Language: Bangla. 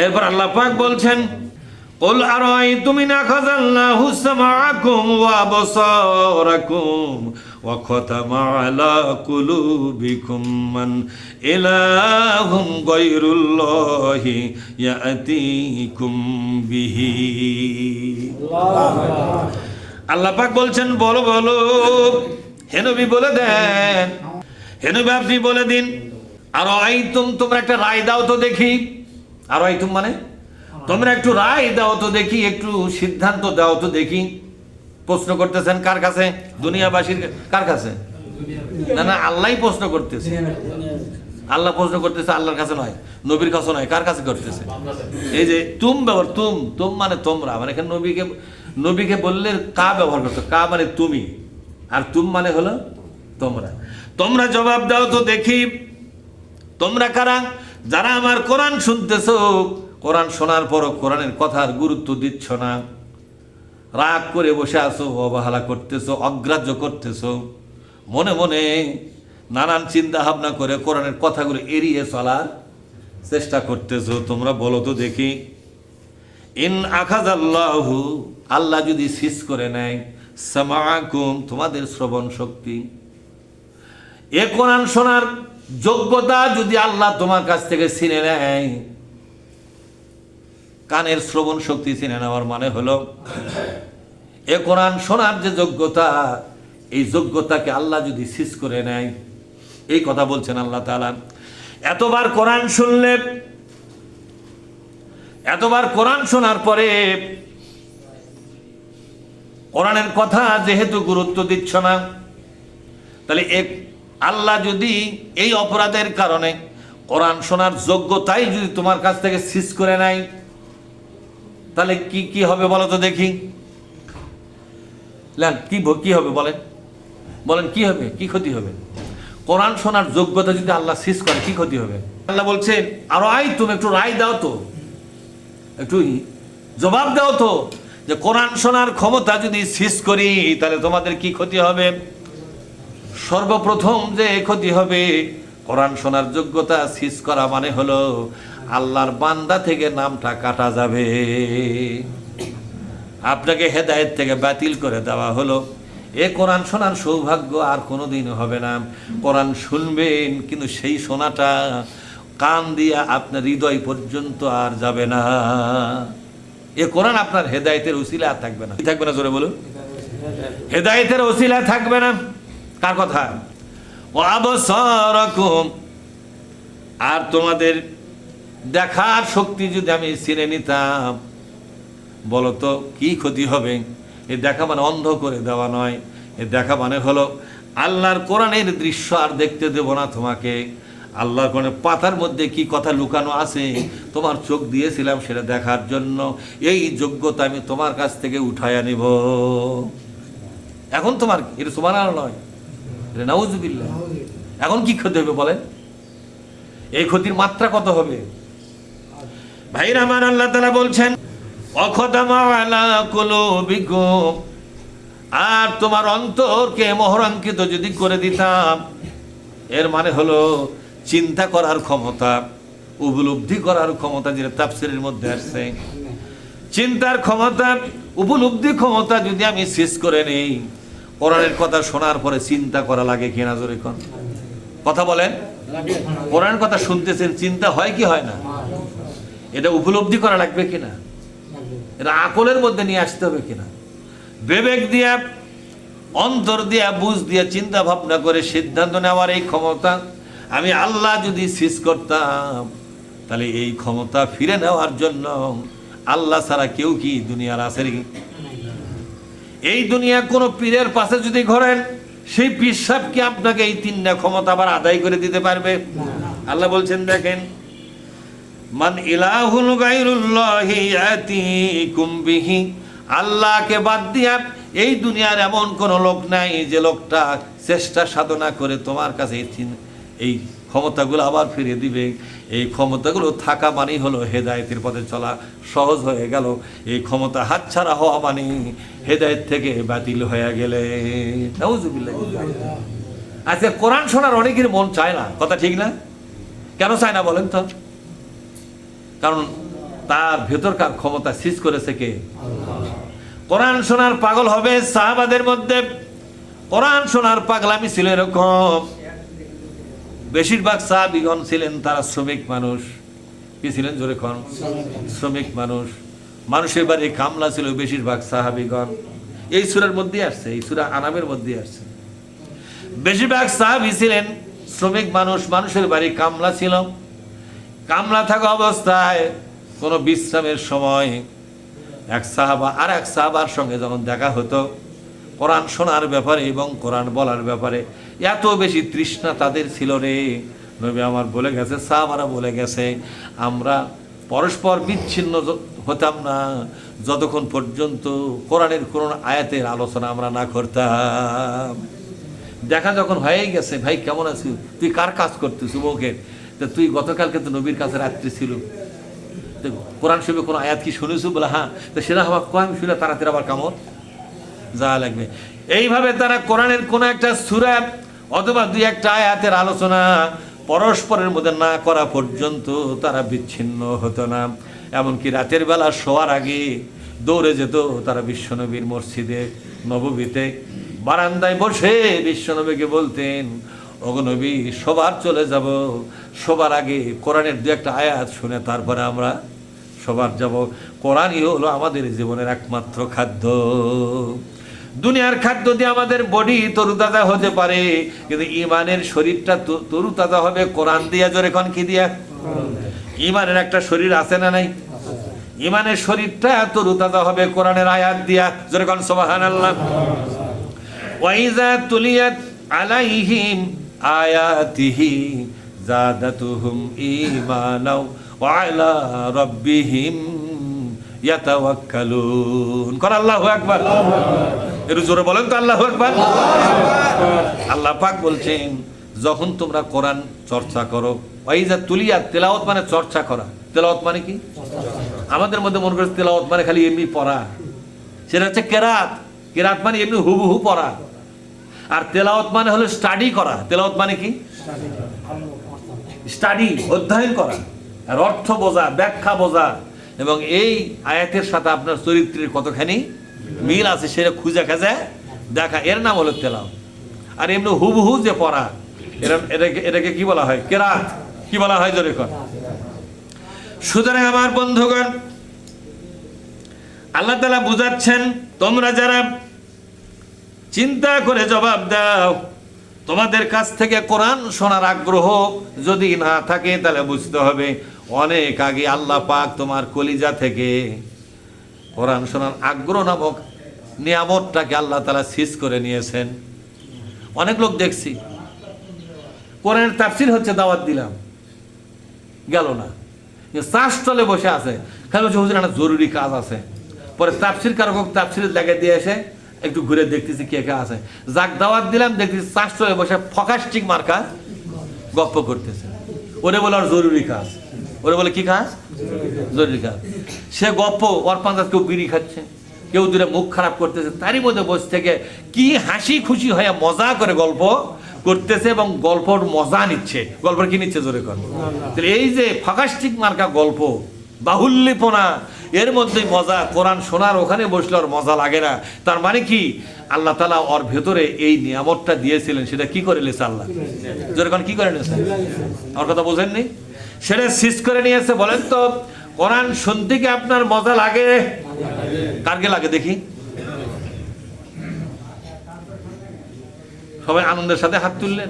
এরপর আল্লাহ পাক বলছেন, قل أرأيتم إن أخذ الله سمعكم وأبصاركم وختم على قلوبكم من إله غير الله يأتيكم به। আল্লাহ পাক বলছেন, বলো বলো হে নবী বলে দেন, হে নবী আপনি বলে দিন, আরাইতুম তোমরা একটা রায় দাও তো দেখি। আরাইতুম মানে তোমরা একটু রায় দাও তো দেখি, একটু সিদ্ধান্ত দাও তো দেখি। প্রশ্ন করতেছেন কার কাছে? দুনিয়াবাসীর কার কাছে? না না, আল্লাহই প্রশ্ন করতেছে। আল্লাহ প্রশ্ন করতেছে, আল্লাহর কাছে নয়, নবীর কাছে নয়। কার কাছে করতেছে? এই যে তুম ব্যবহার, তুম মানে তোমরা, মানে এখানে নবীকে বললে কা ব্যবহার করতো। কা মানে তুমি, আর তুম মানে হলো তোমরা। তোমরা জবাব দাও তো দেখি, তোমরা কারা যারা আমার কোরআন শুনতেছো, কোরআন শোনার পরও কোরআনের কথার গুরুত্ব দিচ্ছ না, রাগ করে বসে আছো, অবহেলা করতেছো, অগ্রাহ্য করতেছো, মনে মনে নানান চিন্তা ভাবনা করে কোরআনের কথাগুলো এড়িয়ে চলার চেষ্টা করতেছো। তোমরা বলো তো দেখি, ইন আখাযাল্লাহু আল্লাহ যদি সিজ করে নেয়, সামাআকুম তোমাদের শ্রবণ শক্তি, এ কোরআন শোনার যোগ্যতা যদি আল্লাহ তোমার কাছ থেকে ছিনে নেয়, কানের শ্রবণ শক্তি ছিনে নেওয়ার মানে হলো এ কোরআন শোনার যে যোগ্যতা, এই যোগ্যতাকে আল্লাহ যদি সিজ করে নেয়, এই কথা বলছেন আল্লাহ তাআলা। এতবার কোরআন শুনলে, এতবার কোরআন শোনার পরে কোরআনের কথা যেহেতু গুরুত্ব দিচ্ছ না, তাহলে আল্লাহ যদি এই অপরাধের কারণে কোরআন শোনার যোগ্যতাই যদি তোমার কাছ থেকে সিজ করে নেয়, তাহলে কি হবে বলো তো দেখি। কি হবে বলেন, বলেন কি হবে, কি ক্ষতি হবে? কোরআন শোনার যোগ্যতা যদি আল্লাহ সিজ করে, কি ক্ষতি হবে? আল্লাহ বলছেন, আর তুমি একটু রায় দাও তো, একটু জবাব দাও তো, যে কোরআন শোনার ক্ষমতা যদি সিজ করি তাহলে তোমাদের কি ক্ষতি হবে? সর্বপ্রথম যে ক্ষতি হবে, কোরআন শোনার যোগ্যতা সিজ করা মানে হলো আল্লাহর বান্দা থেকে নামটা কাটা যাবে, আপনাকে হেদায়েত থেকে বাতিল করে দেওয়া হলো। এ কোরআন শোনার সৌভাগ্য আর কোনোদিন হবে না। কোরআন শুনবেন, কিন্তু সেই শোনাটা কান দিয়ে আপনার হৃদয় পর্যন্ত আর যাবে না। এ কোরআন আপনার হেদায়েতের উসিলা আর থাকবে না। কি থাকবে না জোরে বলুন? হেদায়েতের উসিলা থাকবে না। কার কথা? ও আবসারাকুম, আর তোমাদের দেখার শক্তি যদি আমি ছিনে নিতাম, বলতো কি ক্ষতি হবে? এ দেখা মানে অন্ধ করে দেওয়া নয়, এ দেখা মানে হলো আল্লাহর কোরআনের দৃশ্য আর দেখতে দেব না তোমাকে। আল্লাহর কোরআনের পাতার মধ্যে কি কথা লুকানো আছে তোমার চোখ দিয়েছিলাম সেটা দেখার জন্য, এই যোগ্যতা আমি তোমার কাছ থেকে উঠায়া নিব। এখন তোমার এটা সুবহানাল্লাহ নয়, এটা নাউজুবিল্লাহ। এখন কি ক্ষতি হবে বলেন? এই ক্ষতির মাত্রা কত হবে ভাইরা আমার? আল্লাহ তাআলা বলছেন, অখতামা আলা কুলুবিকুম, আর তোমার অন্তরকে মোহরাঙ্কিত যদি করে দিতাম, এর মানে হলো চিন্তা করার ক্ষমতা, উপলব্ধি করার ক্ষমতা, যেটা তাফসীরের মধ্যে আসছে, চিন্তার ক্ষমতা, উপলব্ধি ক্ষমতা যদি আমি শেষ করে নেই। কোরআনের কথা শোনার পরে চিন্তা করা লাগে কিনা জোরে কোন কথা বলেন? কোরআনের কথা শুনতেছেন, চিন্তা হয় কি হয় না? এটা উপলব্ধি করা লাগবে কিনা? এটা আকলের মধ্যে নিয়ে আসতে হবে কিনা? বিবেক দিয়া, অন্তর দিয়া, বুঝ দিয়া চিন্তা ভাবনা করে সিদ্ধান্ত নেওয়ার এই ক্ষমতা আমি আল্লাহ যদি সিজ করতাম, তাহলে এই ক্ষমতা ফিরে নেওয়ার জন্য আল্লাহ ছাড়া কেউ কি দুনিয়ার আছে? এই দুনিয়া কোনো পীরের পাশে যদি ঘোরেন, সেই পীর সাহেব কি আপনাকে এই তিনটা ক্ষমতা আবার আদায় করে দিতে পারবে? আল্লাহ বলছেন, দেখেন, মান ইলাহুন গায়রুল্লাহি ইয়াতিকুম বিহি, আল্লাহকে বাদ দিয়া এই দুনিয়ার এমন কোন লোক নাই যে লোকটা চেষ্টা সাধনা করে তোমার কাছে এই ক্ষমতাগুলো আবার ফিরিয়ে দিবে। এই ক্ষমতাগুলো থাকা মানেই হলো হেদায়েতের পথে চলা সহজ হয়ে গেল। এই ক্ষমতা হাতছাড়া হওয়া মানে হেদায়েত থেকে বাতিল হয়ে গেলে। নাউজুবিল্লাহ। আচ্ছা, কোরআন শোনার অনেকের মন চায় না, কথা ঠিক না? কেন চায় না বলেন তো? কারণ তার ভেতরকার ক্ষমতা সিজ করেছে কে? কোরআন শোনার পাগল হবে সাহাবাদের মধ্যে। কোরআন শোনার পাগলামি ছিল এরকম, বেশিরভাগ সাহাবীগণ ছিলেন তারা শ্রমিক মানুষ। কি ছিলেন জোরে কোন? শ্রমিক মানুষ। মানুষের বাড়ি কামলা ছিল বেশিরভাগ সাহাবীগণ। এই সূরার মধ্যে আসছে, এই সূরা আনামের মধ্যে আসছে। বেশিরভাগ সাহাবী ছিলেন শ্রমিক মানুষ, মানুষের বাড়ি কামলা ছিল। কামলা থাকা অবস্থায় কোনো বিশ্রামের সময় এক সাহাবা আর এক সাহাবার সঙ্গে যখন দেখা হতো, কোরআন শোনার ব্যাপারে এবং কোরআন বলার ব্যাপারে এত বেশি তৃষ্ণা তাদের ছিল রে, নবী আমার বলে গেছে, সাহাবারা বলে গেছে, আমরা পরস্পর বিচ্ছিন্ন হতাম না যতক্ষণ পর্যন্ত কোরআনের কোন আয়াতের আলোচনা আমরা না করতাম। দেখা যখন হয়ে গেছে, ভাই কেমন আছিস, তুই কার কাজ করতিস? মুখের তা তুই গতকালকে তো নবীর কাছে রাত্রি ছিল, কোরআন শরীফে কোনো আয়াত কি শুনেছ? বলে হ্যাঁ। তো সেটা আমার কম শুনে তাড়াতাড়ি আবার কামড় যা লাগবে। এইভাবে তারা কোরআনের কোনো একটা সূরা অথবা দুই একটা আয়াতের আলোচনা পরস্পরের মধ্যে না করা পর্যন্ত তারা বিচ্ছিন্ন হতো না। এমনকি রাতের বেলা শোয়ার আগে দৌড়ে যেত তারা বিশ্বনবীর মসজিদে নববীতে, বারান্দায় বসে বিশ্বনবীকে বলতেন, ওগো নবী সবার চলে যাব, সবার আগে কোরআনের দু একটা আয়াত শুনে তারপরে আমরা সবার যাব। কোরআনই হলো আমাদের জীবনের একমাত্র খাদ্য। দুনিয়ার খাদ্য দিয়ে আমাদের বডি তরুতাজা হতে পারে, কিন্তু ইমানের শরীরটা তরুতাজা হবে কোরআন দিয়া। জোরে কোন কি দিয়া? ইমানের একটা শরীর আছে না নাই? ইমানের শরীরটা তরুতাজা হবে কোরআনের আয়াত দিয়া। জোরে কোন সুবহানাল্লাহ। ওয়াইজা তুলিয়াত আলাইহিম আয়াতিহি জাদাতুহুম ঈমানাও ওয়া আলা রাব্বিহিম ইয়াতাওয়াক্কালুন। কোন আল্লাহু আকবার। একটু জোরে বলেন তো আল্লাহু আকবার। আল্লাহ পাক বলছেন, যখন তোমরা কোরআন চর্চা করো, ওয়াইজা তুলিয়াত, তেলাওয়াত মানে চর্চা করা। তেলাওয়াত মানে কি? আমাদের মধ্যে মনে করে তেলাওয়াত মানে খালি এমনি পড়া, সেটা হচ্ছে কেরাত। কেরাত মানে এমনি হুবহু পড়া, আর তেলাওয়াত মানে হলো স্টাডি করা। তেলাওয়াত মানে কি? স্টাডি, অধ্যয়ন করা, আর অর্থ বোঝা, ব্যাখ্যা বোঝা, এবং এই আয়াতের সাথে আপনার চরিত্রের কতখানি মিল আছে সেটা খুঁজে খাজা দেখা, এর নাম হলো তেলাওয়াত। আর এমনি হুবহু যে পড়া, এটাকে কি বলা হয়? কেরাত। কি বলা হয় জোরে কর? সুতরাং আমার বন্ধুগণ, আল্লাহ তাআলা বুঝাচ্ছেন, তোমরা যারা চিন্তা করে জবাব দাও, তোমাদের কাছ থেকে কোরআন শোনার আগ্রহ যদি না থাকে তাহলে বুঝতে হবে অনেক আগে আল্লাহ পাক তোমার কলিজা থেকে কোরআন শোনার আগ্রহ নামক নিয়ামতটাকে আল্লাহ তাআলা সিজ করে নিয়েছেন। অনেক লোক দেখছি কোরআনের তাফসীর হচ্ছে, দাওয়াত দিলাম, গেল না, চাষ তলে বসে আছে, খালি বলছে হুজুর একটা জরুরি কাজ আছে। পরে তাফসীর কারক তাফসীরের জায়গায় দিয়ে এসে একটু ঘুরে দেখতেছি কে কে আছে, যাক দাওয়াত দিলাম, দেখতেছি চাষ তলে বসে ফকাস্টিক মার্কা গপ্প করতেছে। ওরে বলে ওর জরুরি কাজ, ওরে বলে কি কাজ? জরুরি কাজ। সে গপ্প, ওর পাঞ্জাব কেউ বিড়ি খাচ্ছে, কেউ দূরে মুখ খারাপ করতেছে, তারই মধ্যে বসে থেকে কি হাসি খুশি হয়ে মজা করে গল্প করতেছে এবং গল্পর মজা নিচ্ছে। গল্পের কি নিচ্ছে জোরে কর? এই যে ফাঁকাস্টিক মার্কা গল্প, বাহুল্যপনা, এর মধ্যেই মজা। কোরআন শোনার ওখানে বসলে ওর মজা লাগে না। তার মানে কি? আল্লাহ তাআলা ওর ভেতরে এই নিয়ামতটা দিয়েছিলেন, সেটা কি করে নিয়েছে আল্লাহ? জোরে কর, কি করে নিয়েছে? আমার কথা বোঝেননি? সেটা সিজ করে নিয়েছে। বলেন তো, কোরআন শুনতে কি আপনার মজা লাগে? কারকে লাগে দেখি? সবাই আনন্দের সাথে হাত তুললেন।